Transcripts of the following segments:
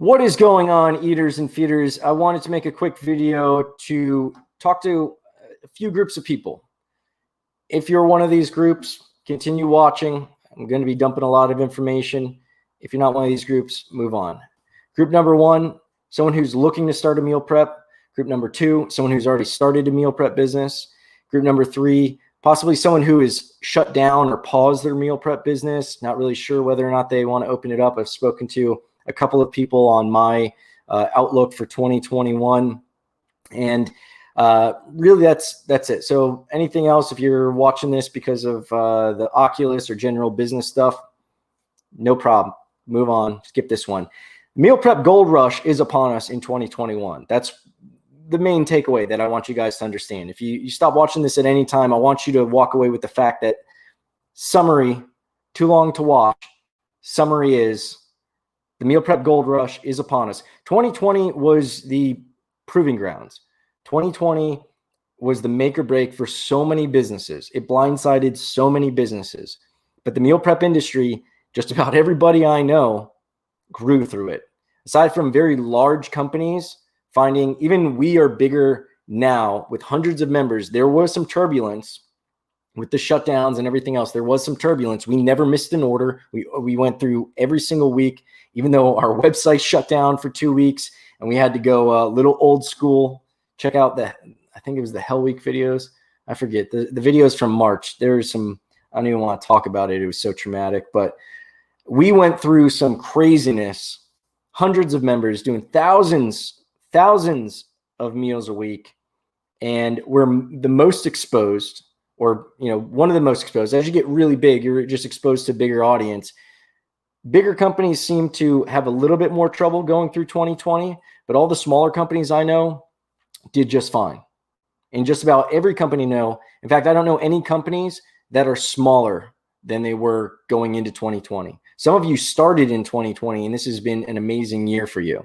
What is going on, eaters and feeders? I wanted to make a quick video to talk to a few groups of people. If you're one of these groups, continue watching. I'm going to be dumping a lot of information. If you're not one of these groups, move on. Group number one, someone who's looking to start a meal prep. Group number two, someone who's already started a meal prep business. Group number three, possibly someone who is shut down or paused their meal prep business, not really sure whether or not they want to open it up. I've spoken to a couple of people on my outlook for 2021. And really that's it. So anything else, if you're watching this because of the Oculus or general business stuff, no problem. Move on. Skip this one. Meal prep gold rush is upon us in 2021. That's the main takeaway that I want you guys to understand. If you stop watching this at any time, I want you to walk away with the fact that summary, too long to watch. Summary is the meal prep gold rush is upon us. 2020 was the proving grounds. 2020 was the make or break for so many businesses. It blindsided so many businesses. But the meal prep industry, just about everybody I know, grew through it. Aside from very large companies, finding even we are bigger now with hundreds of members, there was some turbulence with the shutdowns and everything else. There was some turbulence. We never missed an order. We went through every single week, even though our website shut down for 2 weeks and we had to go a little old school. Check out I think it was the Hell Week videos. I forget the videos from March. There was some, I don't even want to talk about it. It was so traumatic, but we went through some craziness, hundreds of members doing thousands of meals a week. And we're the most exposed, or, one of the most exposed. As you get really big, you're just exposed to a bigger audience. Bigger companies seem to have a little bit more trouble going through 2020, but all the smaller companies I know did just fine. And just about every company know. In fact, I don't know any companies that are smaller than they were going into 2020. Some of you started in 2020, and this has been an amazing year for you.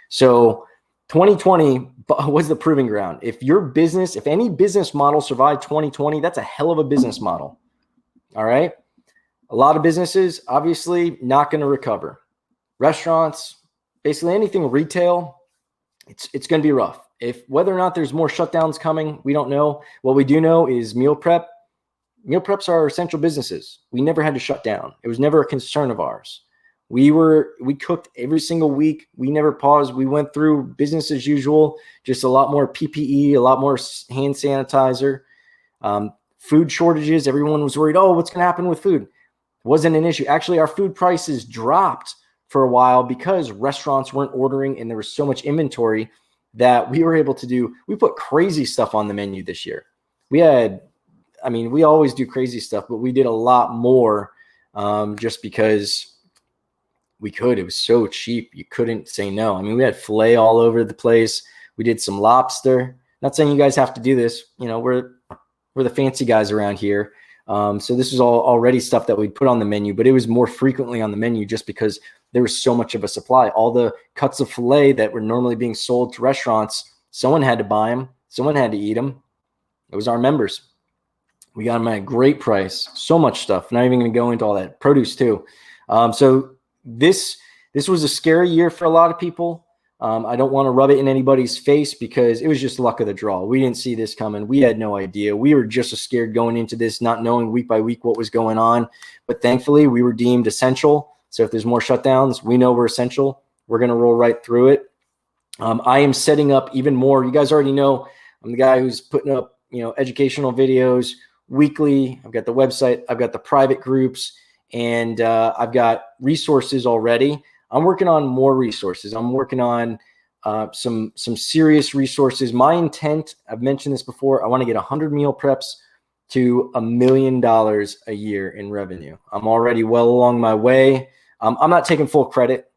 So 2020 was the proving ground. If any business model survived 2020, that's a hell of a business model. All right. A lot of businesses, obviously, not going to recover. Restaurants, basically anything retail, it's going to be rough. Whether or not there's more shutdowns coming, we don't know. What we do know is meal prep. Meal preps are essential businesses. We never had to shut down. It was never a concern of ours. We cooked every single week. We never paused. We went through business as usual, just a lot more PPE, a lot more hand sanitizer, food shortages. Everyone was worried, what's going to happen with food? It wasn't an issue. Actually, our food prices dropped for a while because restaurants weren't ordering and there was so much inventory that we were able to we put crazy stuff on the menu this year. We always do crazy stuff, but we did a lot more just because we could. It was so cheap. You couldn't say no. We had filet all over the place. We did some lobster. Not saying you guys have to do this. We're the fancy guys around here. So this is all already stuff that we'd put on the menu, but it was more frequently on the menu just because there was so much of a supply. All the cuts of filet that were normally being sold to restaurants, someone had to buy them. Someone had to eat them. It was our members. We got them at a great price. So much stuff. Not even going to go into all that. Produce too. So this was a scary year for a lot of people. I don't want to rub it in anybody's face because it was just luck of the draw. We didn't see this coming. We had no idea. We were just as scared going into this, not knowing week by week what was going on. But thankfully, we were deemed essential. So if there's more shutdowns, we know we're essential. We're going to roll right through it. I am setting up even more. You guys already know I'm the guy who's putting up, educational videos weekly. I've got the website. I've got the private groups. And I've got resources already. I'm working on more resources. I'm working on some serious resources. My intent, I've mentioned this before, I want to get 100 meal preps to $1 million a year in revenue. I'm already well along my way. I'm not taking full credit.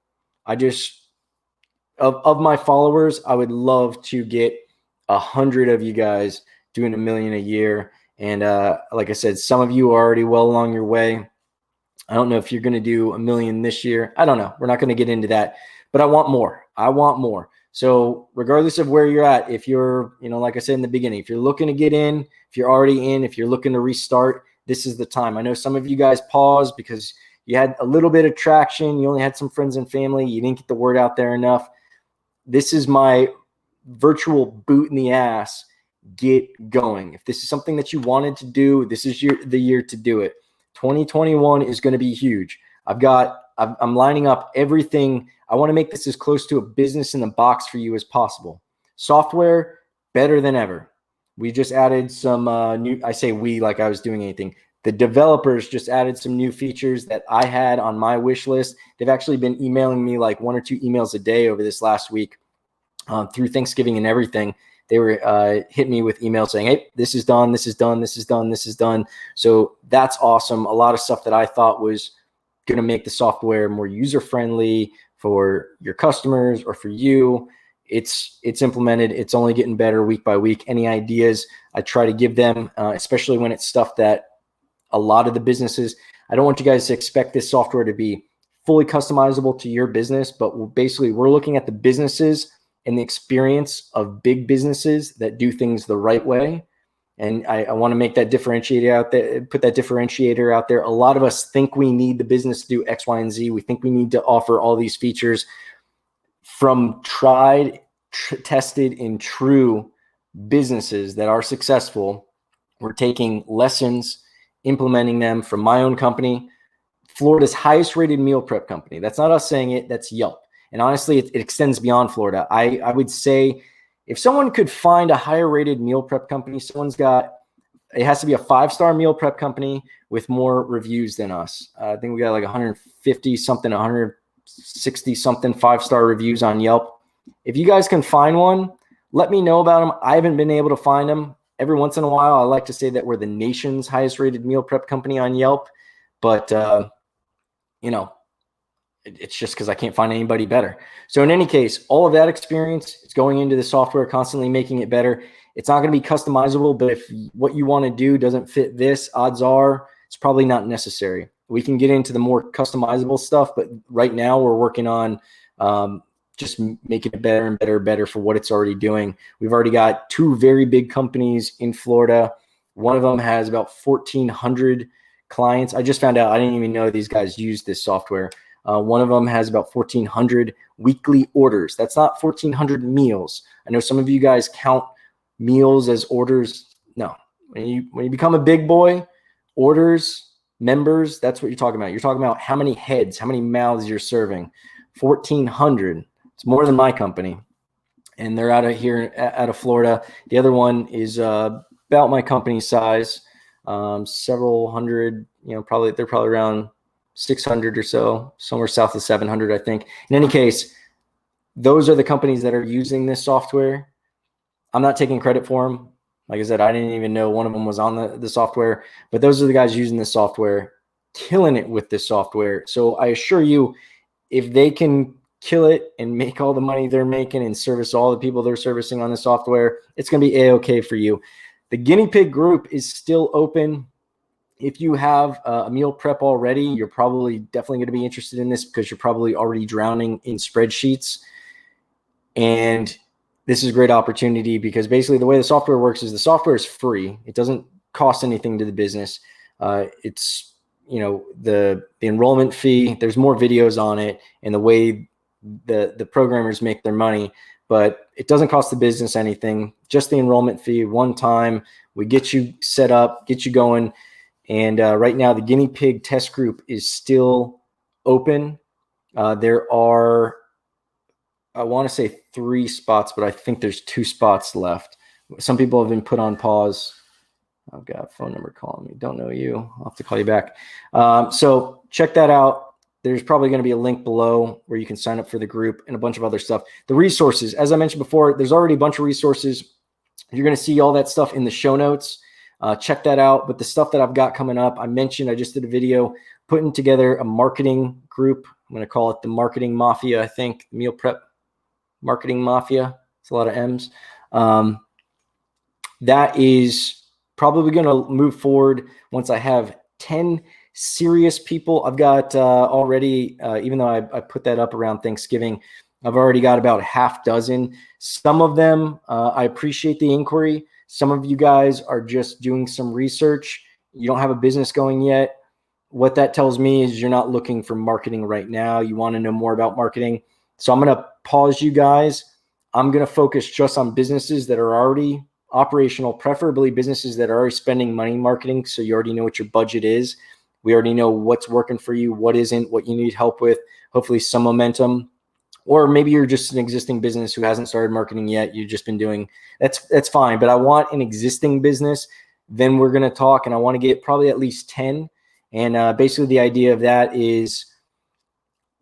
Of my followers, I would love to get 100 of you guys doing $1 million a year. And like I said, some of you are already well along your way. I don't know if you're going to do $1 million this year. I don't know. We're not going to get into that, but I want more. I want more. So regardless of where you're at, if you're, like I said in the beginning, if you're looking to get in, if you're already in, if you're looking to restart, this is the time. I know some of you guys paused because you had a little bit of traction, you only had some friends and family, you didn't get the word out there enough. This is my virtual boot in the ass. Get going. If this is something that you wanted to do, this is the year to do it. 2021 is going to be huge. I'm lining up everything. I want to make this as close to a business in the box for you as possible. Software, better than ever. We just added some new, I say we like I was doing anything. The developers just added some new features that I had on my wish list. They've actually been emailing me like 1 or 2 emails a day over this last week through Thanksgiving and everything. They were hitting me with emails saying, hey, this is done, this is done, this is done, this is done. So that's awesome. A lot of stuff that I thought was going to make the software more user-friendly for your customers or for you. It's implemented. It's only getting better week by week. Any ideas I try to give them, especially when it's stuff that a lot of the businesses, I don't want you guys to expect this software to be fully customizable to your business, but basically we're looking at the businesses and the experience of big businesses that do things the right way. And I want to make that differentiator out there, put that differentiator out there. A lot of us think we need the business to do X, Y, and Z. We think we need to offer all these features. From tried, tested, and true businesses that are successful, we're taking lessons, implementing them from my own company, Florida's highest rated meal prep company. That's not us saying it, that's Yelp. And honestly, it extends beyond Florida. I would say if someone could find a higher rated meal prep company, it has to be a 5-star meal prep company with more reviews than us. I think we got like 150 something, 160 something 5-star reviews on Yelp. If you guys can find one, let me know about them. I haven't been able to find them. Every once in a while, I like to say that we're the nation's highest rated meal prep company on Yelp, but it's just because I can't find anybody better. So in any case, all of that experience is going into the software, constantly making it better. It's not going to be customizable, but if what you want to do doesn't fit this, odds are it's probably not necessary. We can get into the more customizable stuff, but right now we're working on just making it better and better and better for what it's already doing. We've already got 2 very big companies in Florida. One of them has about 1,400 clients. I just found out, I didn't even know these guys use this software. One of them has about 1,400 weekly orders. That's not 1,400 meals. I know some of you guys count meals as orders. No, when you become a big boy, orders, members, that's what you're talking about. You're talking about how many heads, how many mouths you're serving. 1,400. It's more than my company. And they're out of Florida. The other one is about my company size, several hundred, they're probably around 600 or so, somewhere south of 700, I think. In any case, those are the companies that are using this software. I'm not taking credit for them. Like I said, I didn't even know one of them was on the software, but those are the guys using this software, killing it with this software. So I assure you, if they can kill it and make all the money they're making and service all the people they're servicing on the software, it's going to be A-okay for you. The guinea pig group is still open. If you have a meal prep already, you're probably definitely going to be interested in this because you're probably already drowning in spreadsheets. And this is a great opportunity because basically the way the software works is the software is free. It doesn't cost anything to the business. It's, the enrollment fee, there's more videos on it and the way the programmers make their money, but it doesn't cost the business anything, just the enrollment fee one time. We get you set up, get you going. And right now, the guinea pig test group is still open. There are, I want to say 3 spots, but I think there's 2 spots left. Some people have been put on pause. I've got a phone number calling me. Don't know you. I'll have to call you back. So check that out. There's probably going to be a link below where you can sign up for the group and a bunch of other stuff. The resources, as I mentioned before, there's already a bunch of resources. You're going to see all that stuff in the show notes. Check that out. But the stuff that I've got coming up, I mentioned I just did a video putting together a marketing group. I'm going to call it the Marketing Mafia, I think. Meal Prep Marketing Mafia. It's a lot of M's. That is probably going to move forward once I have 10 serious people. I've got already, even though I put that up around Thanksgiving, I've already got about half dozen. Some of them, I appreciate the inquiry. Some of you guys are just doing some research. You don't have a business going yet. what that tells me is you're not looking for marketing right now. You want to know more about marketing. So I'm going to pause you guys. I'm going to focus just on businesses that are already operational, preferably businesses that are already spending money in marketing. So you already know what your budget is. We already know what's working for you, what isn't, what you need help with, hopefully some momentum. Or maybe you're just an existing business who hasn't started marketing yet. You've just been doing, that's fine. But I want an existing business. Then we're going to talk, and I want to get probably at least 10. And basically the idea of that is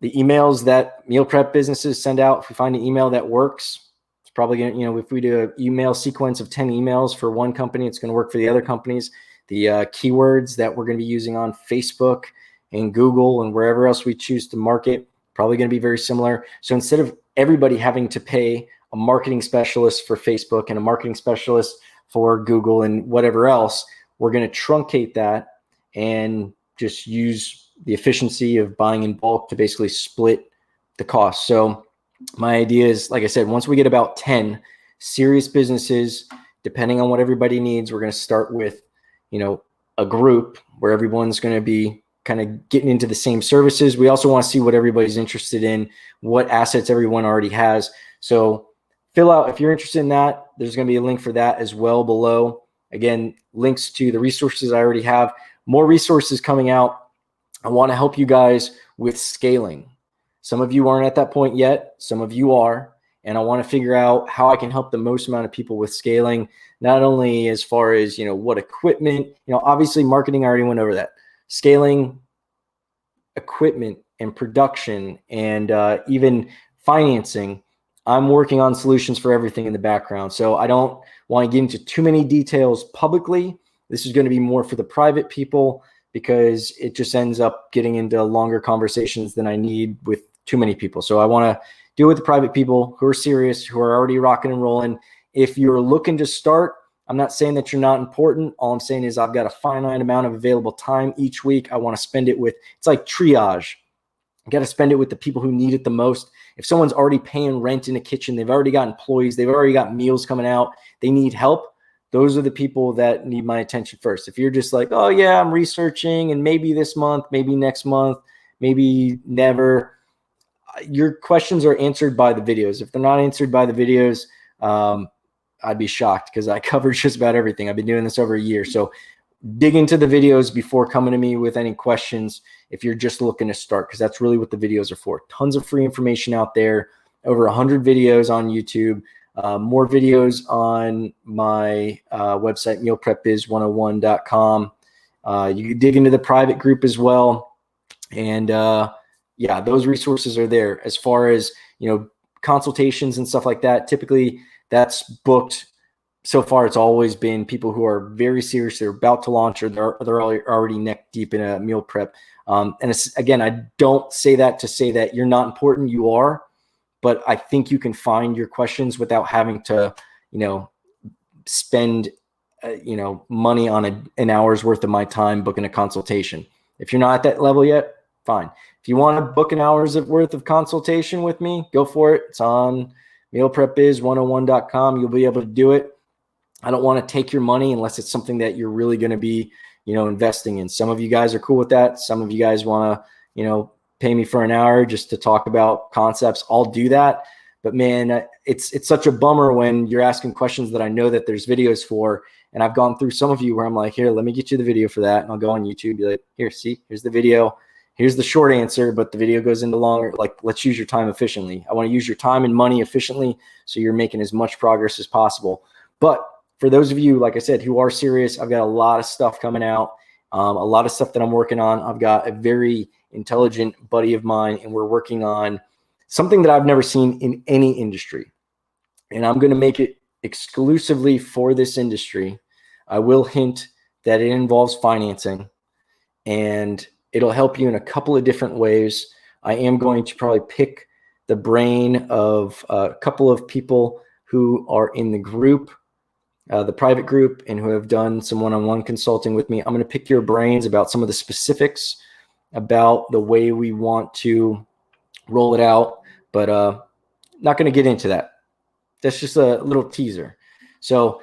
the emails that meal prep businesses send out. If we find an email that works, it's probably going to, if we do an email sequence of 10 emails for one company, it's going to work for the other companies. The keywords that we're going to be using on Facebook and Google and wherever else we choose to market, probably going to be very similar. So instead of everybody having to pay a marketing specialist for Facebook and a marketing specialist for Google and whatever else, we're going to truncate that and just use the efficiency of buying in bulk to basically split the cost. So my idea is, like I said, once we get about 10 serious businesses, depending on what everybody needs, we're going to start with, a group where everyone's going to be kind of getting into the same services. We also want to see what everybody's interested in, what assets everyone already has. So fill out, if you're interested in that, there's going to be a link for that as well below. Again, links to the resources I already have, more resources coming out. I want to help you guys with scaling. Some of you aren't at that point yet. Some of you are. And I want to figure out how I can help the most amount of people with scaling, not only as far as, what equipment, obviously marketing, I already went over that. Scaling equipment and production and even financing. I'm working on solutions for everything in the background. So I don't want to get into too many details publicly. This is going to be more for the private people because it just ends up getting into longer conversations than I need with too many people. So I want to do it with the private people who are serious, who are already rocking and rolling. If you're looking to start, I'm not saying that you're not important. All I'm saying is I've got a finite amount of available time each week. I want to spend it with, it's like triage. I got to spend it with the people who need it the most. If someone's already paying rent in a kitchen, they've already got employees, they've already got meals coming out, they need help. Those are the people that need my attention first. If you're just like, oh yeah, I'm researching and maybe this month, maybe next month, maybe never, your questions are answered by the videos. If they're not answered by the videos, I'd be shocked because I cover just about everything. I've been doing this over a year. So dig into the videos before coming to me with any questions if you're just looking to start, because that's really what the videos are for. Tons of free information out there, over 100 videos on YouTube, more videos on my website, mealprepbiz101.com. You can dig into the private group as well. And yeah, those resources are there. As far as, consultations and stuff like that, typically that's booked. So far, it's always been people who are very serious. They're about to launch, or they're already neck deep in a meal prep. And again, I don't say that to say that you're not important. You are, but I think you can find your questions without having to, spend, money on an hour's worth of my time booking a consultation. If you're not at that level yet, fine. If you want to book an hour's worth of consultation with me, go for it. It's on mealprepbiz101.com. You'll be able to do it. I don't want to take your money unless it's something that you're really going to be, investing in. Some of you guys are cool with that. Some of you guys want to, pay me for an hour just to talk about concepts. I'll do that. But man, it's such a bummer when you're asking questions that I know that there's videos for. And I've gone through some of you where I'm like, here, let me get you the video for that. And I'll go on YouTube, be like, here, see, here's the video. Here's the short answer, but the video goes into longer. Like, let's use your time efficiently. I want to use your time and money efficiently so you're making as much progress as possible. But for those of you, like I said, who are serious, I've got a lot of stuff coming out, a lot of stuff that I'm working on. I've got a very intelligent buddy of mine, and we're working on something that I've never seen in any industry. And I'm going to make it exclusively for this industry. I will hint that it involves financing, and it'll help you in a couple of different ways. I am going to probably pick the brain of a couple of people who are in the group, the private group, and who have done some one-on-one consulting with me. I'm going to pick your brains about some of the specifics about the way we want to roll it out, but not going to get into that. That's just a little teaser. So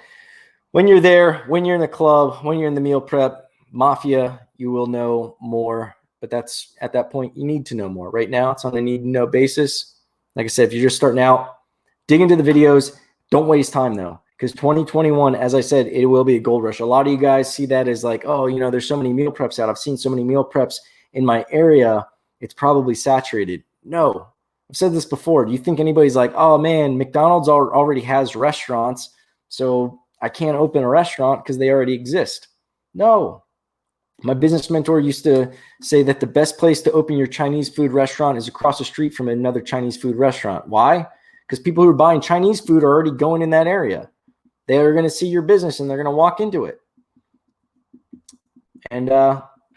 when you're there, when you're in the club, when you're in the meal prep, Mafia, you will know more, but that's at that point, you need to know more. Right now, it's on a need to know basis. Like I said, if you're just starting out, dig into the videos. Don't waste time though, because 2021, as I said, it will be a gold rush. A lot of you guys see that as like, oh, you know, there's so many meal preps out. I've seen so many meal preps in my area. It's probably saturated. No, I've said this before. Do you think anybody's like, oh man, McDonald's already has restaurants, so I can't open a restaurant because they already exist? No. My business mentor used to say that the best place to open your Chinese food restaurant is across the street from another Chinese food restaurant. Why? Because people who are buying Chinese food are already going in that area. They are going to see your business and they're going to walk into it. And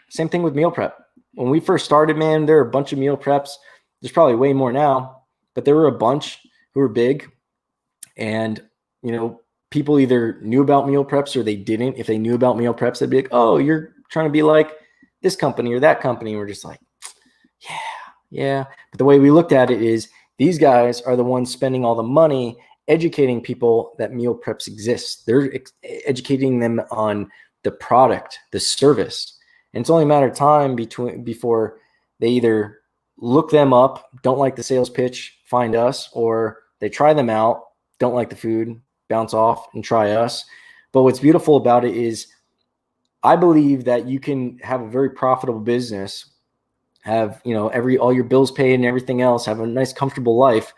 same thing with meal prep. When we first started, man, there were a bunch of meal preps. There's probably way more now, but there were a bunch who were big. And, you know, people either knew about meal preps or they didn't. If they knew about meal preps, they'd be like, oh, you're trying to be like this company or that company. And we're just like, yeah. But the way we looked at it is these guys are the ones spending all the money educating people that meal preps exist. They're educating them on the product, the service. And it's only a matter of time before they either look them up, don't like the sales pitch, find us, or they try them out, don't like the food, bounce off and try us. But what's beautiful about it is I believe that you can have a very profitable business, have, you know, all your bills paid and everything else, have a nice, comfortable life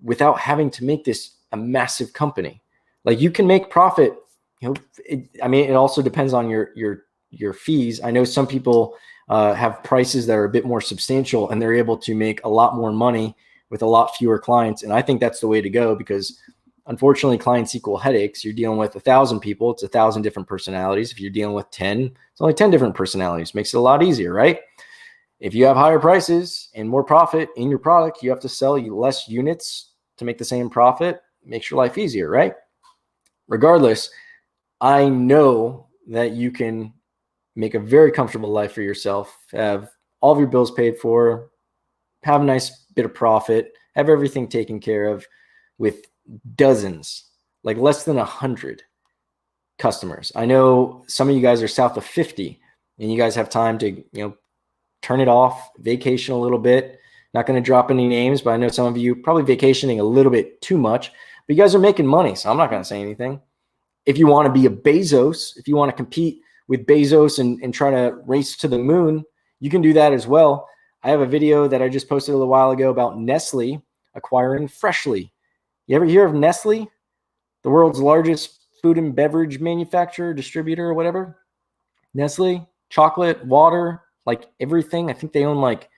without having to make this a massive company. Like you can make profit, you know, it also depends on your fees. I know some people have prices that are a bit more substantial and they're able to make a lot more money with a lot fewer clients. And I think that's the way to go because unfortunately, clients equal headaches. You're dealing with 1,000 people. It's 1,000 different personalities. If you're dealing with 10, it's only 10 different personalities. Makes it a lot easier, right? If you have higher prices and more profit in your product, you have to sell less units to make the same profit. Makes your life easier, right? Regardless, I know that you can make a very comfortable life for yourself, have all of your bills paid for, have a nice bit of profit, have everything taken care of with dozens, like less than 100 customers. I know some of you guys are south of 50 and you guys have time to, you know, turn it off, vacation a little bit. Not going to drop any names, but I know some of you probably vacationing a little bit too much, but you guys are making money. So I'm not going to say anything. If you want to be a Bezos, if you want to compete with Bezos and try to race to the moon, you can do that as well. I have a video that I just posted a little while ago about Nestle acquiring Freshly. You ever hear of Nestle, the world's largest food and beverage manufacturer, distributor, or whatever? Nestle, chocolate, water, like everything. I think they own like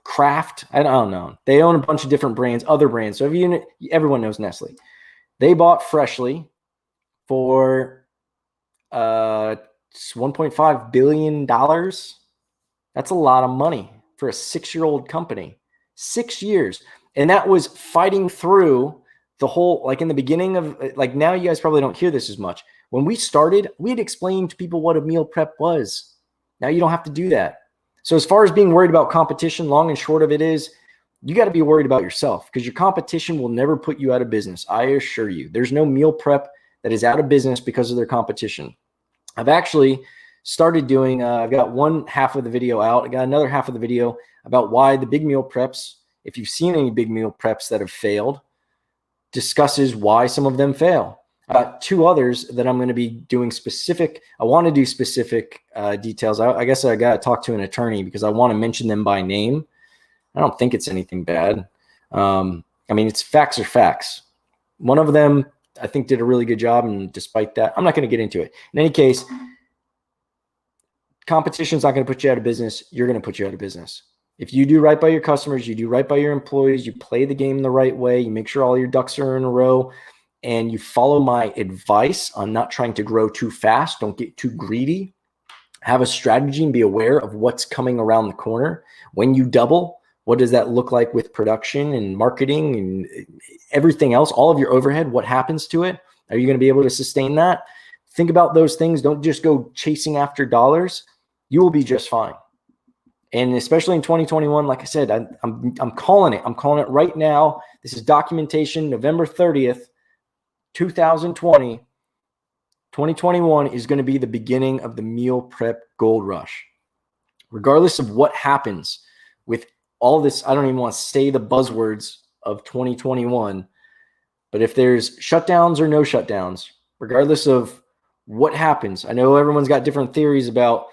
Kraft. I don't know. They own a bunch of different brands, other brands. So if everyone knows Nestle. They bought Freshly for $1.5 billion. That's a lot of money for a 6-year-old company. 6 years. And that was fighting through the whole, like in the beginning of, like now you guys probably don't hear this as much. When we started, we had explained to people what a meal prep was. Now you don't have to do that. So as far as being worried about competition, long and short of it is, you got to be worried about yourself because your competition will never put you out of business. I assure you, there's no meal prep that is out of business because of their competition. I've actually started doing, I've got one half of the video out. I got another half of the video about why the big meal preps, if you've seen any big meal preps that have failed, discusses why some of them fail. Two others that I'm going to be doing specific. I want to do specific details. I guess I got to talk to an attorney because I want to mention them by name. I don't think it's anything bad. I mean, it's facts are facts. One of them, I think, did a really good job. And despite that, I'm not going to get into it. In any case, competition is not going to put you out of business. You're going to put you out of business. If you do right by your customers, you do right by your employees, you play the game the right way, you make sure all your ducks are in a row, and you follow my advice on not trying to grow too fast, don't get too greedy, have a strategy and be aware of what's coming around the corner. When you double, what does that look like with production and marketing and everything else, all of your overhead, what happens to it? Are you going to be able to sustain that? Think about those things. Don't just go chasing after dollars. You will be just fine. And especially in 2021, like I said, I'm calling it. I'm calling it right now. This is documentation, November 30th, 2020. 2021 is going to be the beginning of the meal prep gold rush. Regardless of what happens with all this, I don't even want to say the buzzwords of 2021, but if there's shutdowns or no shutdowns, regardless of what happens, I know everyone's got different theories about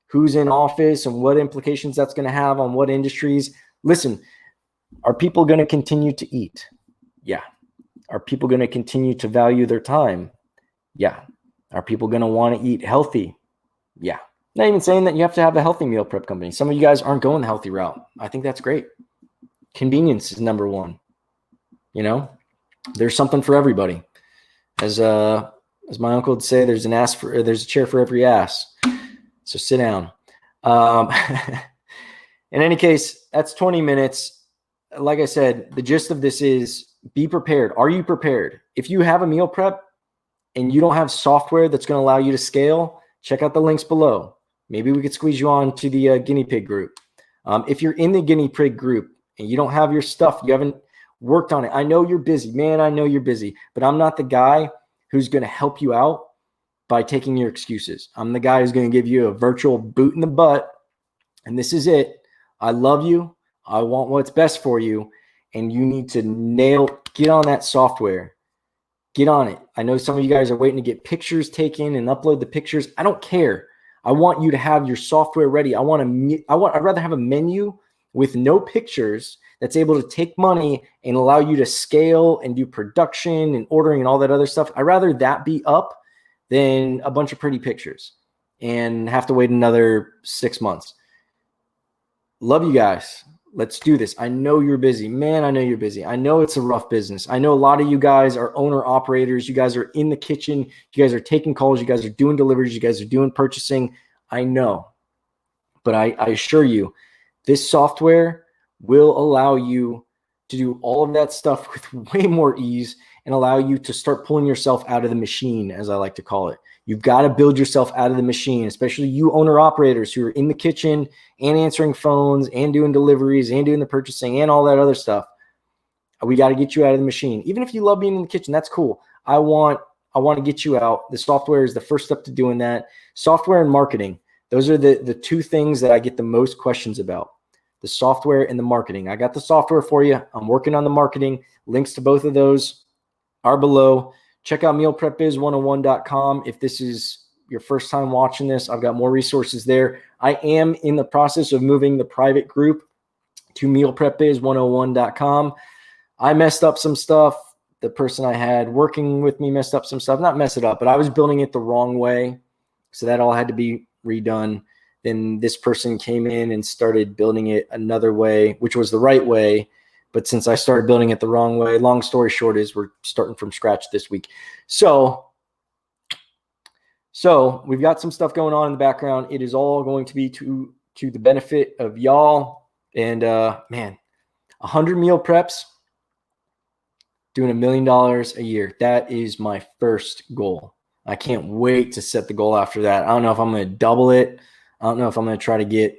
who's in office and what implications that's going to have on what industries. Listen, are people going to continue to eat? Yeah. Are people going to continue to value their time? Yeah. Are people going to want to eat healthy? Yeah. Not even saying that you have to have a healthy meal prep company. Some of you guys aren't going the healthy route. I think that's great. Convenience is number one. You know, there's something for everybody. As my uncle would say, there's a chair for every ass. So sit down. In any case, that's 20 minutes. Like I said, the gist of this is be prepared. Are you prepared? If you have a meal prep and you don't have software that's going to allow you to scale, check out the links below. Maybe we could squeeze you on to the guinea pig group. If you're in the guinea pig group and you don't have your stuff, you haven't worked on it. I know you're busy, man. I know you're busy, but I'm not the guy who's going to help you out by taking your excuses. I'm the guy who's going to give you a virtual boot in the butt. And this is it. I love you. I want what's best for you. And you need to get on that software. Get on it. I know some of you guys are waiting to get pictures taken and upload the pictures. I don't care. I want you to have your software ready. I'd rather have a menu with no pictures that's able to take money and allow you to scale and do production and ordering and all that other stuff. I'd rather that be up than a bunch of pretty pictures and have to wait another 6 months. Love you guys. Let's do this. I know you're busy. Man, I know you're busy. I know it's a rough business. I know a lot of you guys are owner operators. You guys are in the kitchen. You guys are taking calls. You guys are doing deliveries. You guys are doing purchasing. I know. But I assure you, this software will allow you to do all of that stuff with way more ease and allow you to start pulling yourself out of the machine, as I like to call it. You've got to build yourself out of the machine, especially you owner operators who are in the kitchen and answering phones and doing deliveries and doing the purchasing and all that other stuff. We got to get you out of the machine. Even if you love being in the kitchen, that's cool. I want to get you out. The software is the first step to doing that. Software and marketing. Those are the two things that I get the most questions about. The software and the marketing. I got the software for you. I'm working on the marketing. Links to both of those are below. Check out mealprepbiz101.com. If this is your first time watching this, I've got more resources there. I am in the process of moving the private group to mealprepbiz101.com. I messed up some stuff. The person I had working with me messed up some stuff. Not mess it up, but I was building it the wrong way. So that all had to be redone. Then this person came in and started building it another way, which was the right way. But since I started building it the wrong way, long story short is we're starting from scratch this week. So we've got some stuff going on in the background. It is all going to be to the benefit of y'all. And man, 100 meal preps, doing $1 million a year. That is my first goal. I can't wait to set the goal after that. I don't know if I'm going to double it. I don't know if I'm going to try to get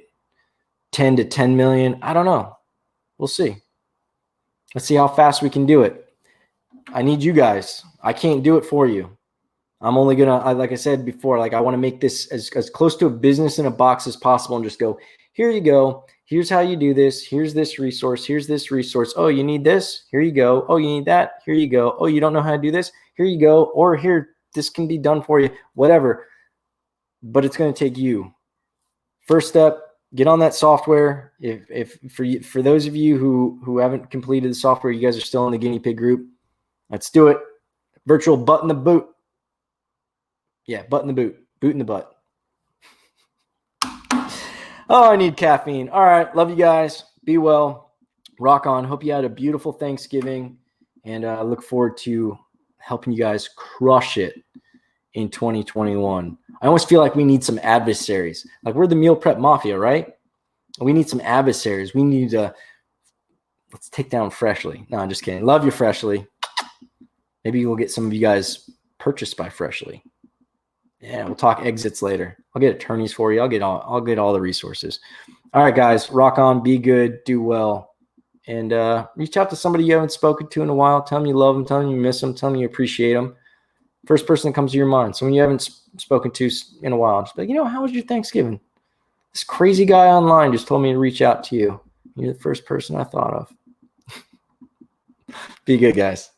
10 to 10 million. I don't know. We'll see. Let's see how fast we can do it. I need you guys. I can't do it for you. I'm only going to, like I said before, like I want to make this as close to a business in a box as possible and just go, here you go. Here's how you do this. Here's this resource. Here's this resource. Oh, you need this? Here you go. Oh, you need that? Here you go. Oh, you don't know how to do this? Here you go. Or here, this can be done for you, whatever. But it's going to take you. First step, get on that software. If for those of you who haven't completed the software, you guys are still in the guinea pig group. Let's do it. Virtual butt in the boot. Yeah, butt in the boot. Boot in the butt. Oh, I need caffeine. All right. Love you guys. Be well. Rock on. Hope you had a beautiful Thanksgiving. And I look forward to helping you guys crush it in 2021. I almost feel like we need some adversaries. Like we're the meal prep mafia, right? We need some adversaries. We need to let's take down Freshly. No, I'm just kidding. Love you, Freshly. Maybe we'll get some of you guys purchased by Freshly. Yeah, we'll talk exits later. I'll get attorneys for you. I'll get all the resources. All right, guys, rock on, be good, do well. And reach out to somebody you haven't spoken to in a while. Tell them you love them, tell them you miss them, tell them you appreciate them. First person that comes to your mind. So when you haven't spoken to in a while, just be like, you know, how was your Thanksgiving? This crazy guy online just told me to reach out to you. You're the first person I thought of. Be good, guys.